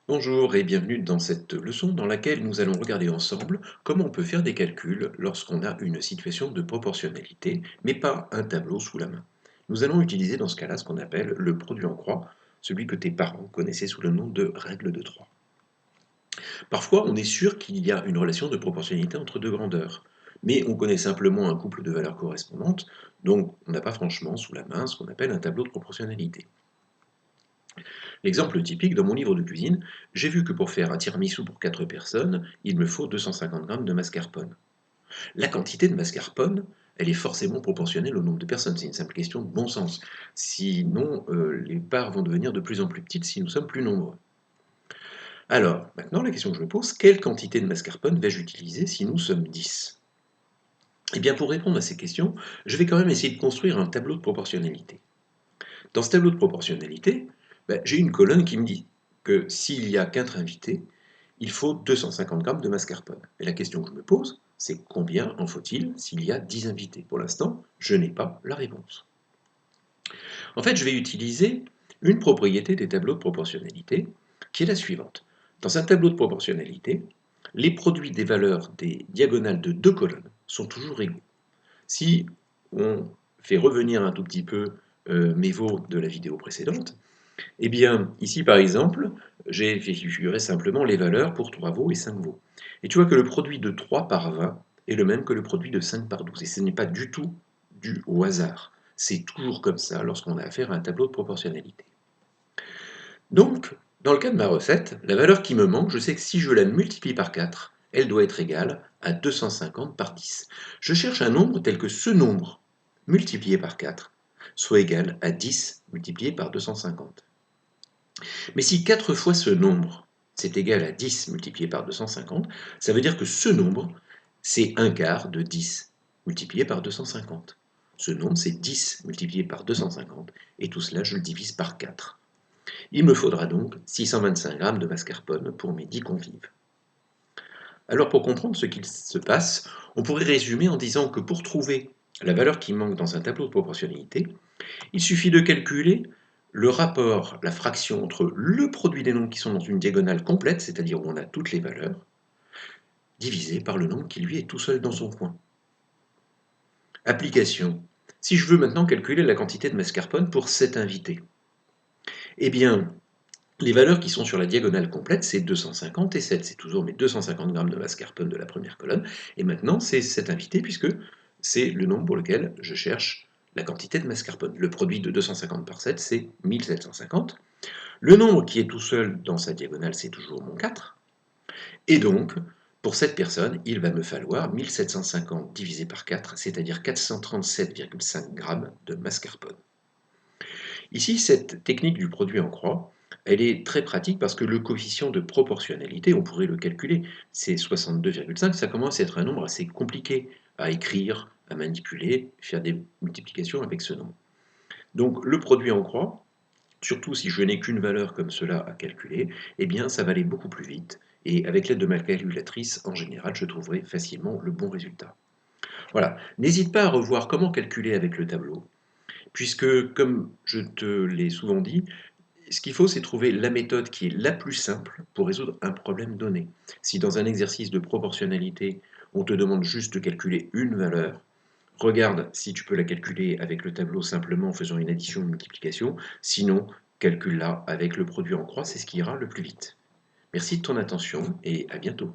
Bonjour et bienvenue dans cette leçon dans laquelle nous allons regarder ensemble comment on peut faire des calculs lorsqu'on a une situation de proportionnalité, mais pas un tableau sous la main. Nous allons utiliser dans ce cas-là ce qu'on appelle le produit en croix, celui que tes parents connaissaient sous le nom de règle de 3. Parfois, on est sûr qu'il y a une relation de proportionnalité entre deux grandeurs, mais on connaît simplement un couple de valeurs correspondantes, donc on n'a pas franchement sous la main ce qu'on appelle un tableau de proportionnalité. L'exemple typique, dans mon livre de cuisine, j'ai vu que pour faire un tiramisu pour 4 personnes, il me faut 250 grammes de mascarpone. La quantité de mascarpone, elle est forcément proportionnelle au nombre de personnes, c'est une simple question de bon sens. Sinon, les parts vont devenir de plus en plus petites si nous sommes plus nombreux. Alors, maintenant, la question que je me pose, quelle quantité de mascarpone vais-je utiliser si nous sommes 10? Eh bien, pour répondre à ces questions, je vais quand même essayer de construire un tableau de proportionnalité. Dans ce tableau de proportionnalité, j'ai une colonne qui me dit que s'il y a 4 invités, il faut 250 grammes de mascarpone. Et la question que je me pose, c'est combien en faut-il s'il y a 10 invités? Pour l'instant, je n'ai pas la réponse. En fait, je vais utiliser une propriété des tableaux de proportionnalité qui est la suivante. Dans un tableau de proportionnalité, les produits des valeurs des diagonales de deux colonnes sont toujours égaux. Si on fait revenir un tout petit peu mes veaux de la vidéo précédente, eh bien, ici par exemple, j'ai fait figurer simplement les valeurs pour 3 veaux et 5 veaux. Et tu vois que le produit de 3 par 20 est le même que le produit de 5 par 12. Et ce n'est pas du tout dû au hasard. C'est toujours comme ça lorsqu'on a affaire à un tableau de proportionnalité. Donc, dans le cas de ma recette, la valeur qui me manque, je sais que si je la multiplie par 4, elle doit être égale à 250 par 10. Je cherche un nombre tel que ce nombre multiplié par 4 soit égal à 10 multiplié par 250. Mais si 4 fois ce nombre, c'est égal à 10 multiplié par 250, ça veut dire que ce nombre, c'est un quart de 10 multiplié par 250. Ce nombre, c'est 10 multiplié par 250, et tout cela, je le divise par 4. Il me faudra donc 625 grammes de mascarpone pour mes 10 convives. Alors pour comprendre ce qu'il se passe, on pourrait résumer en disant que pour trouver la valeur qui manque dans un tableau de proportionnalité, il suffit de calculer le rapport, la fraction entre le produit des nombres qui sont dans une diagonale complète, c'est-à-dire où on a toutes les valeurs, divisé par le nombre qui lui est tout seul dans son coin. Application. Si je veux maintenant calculer la quantité de mascarpone pour 7 invités, eh bien, les valeurs qui sont sur la diagonale complète, c'est 250 et 7. C'est toujours mes 250 grammes de mascarpone de la première colonne. Et maintenant, c'est 7 invités puisque c'est le nombre pour lequel je cherche la quantité de mascarpone. Le produit de 250 par 7, c'est 1750. Le nombre qui est tout seul dans sa diagonale, c'est toujours mon 4. Et donc, pour cette personne, il va me falloir 1750 divisé par 4, c'est-à-dire 437,5 grammes de mascarpone. Ici, cette technique du produit en croix, elle est très pratique parce que le coefficient de proportionnalité, on pourrait le calculer, c'est 62,5, ça commence à être un nombre assez compliqué à écrire, à manipuler, faire des multiplications avec ce nombre. Donc le produit en croix, surtout si je n'ai qu'une valeur comme cela à calculer, eh bien ça va aller beaucoup plus vite, et avec l'aide de ma calculatrice, en général, je trouverai facilement le bon résultat. Voilà, n'hésite pas à revoir comment calculer avec le tableau, puisque, comme je te l'ai souvent dit, ce qu'il faut, c'est trouver la méthode qui est la plus simple pour résoudre un problème donné. Si dans un exercice de proportionnalité, on te demande juste de calculer une valeur, regarde si tu peux la calculer avec le tableau simplement en faisant une addition ou une multiplication. Sinon, calcule-la avec le produit en croix, c'est ce qui ira le plus vite. Merci de ton attention et à bientôt.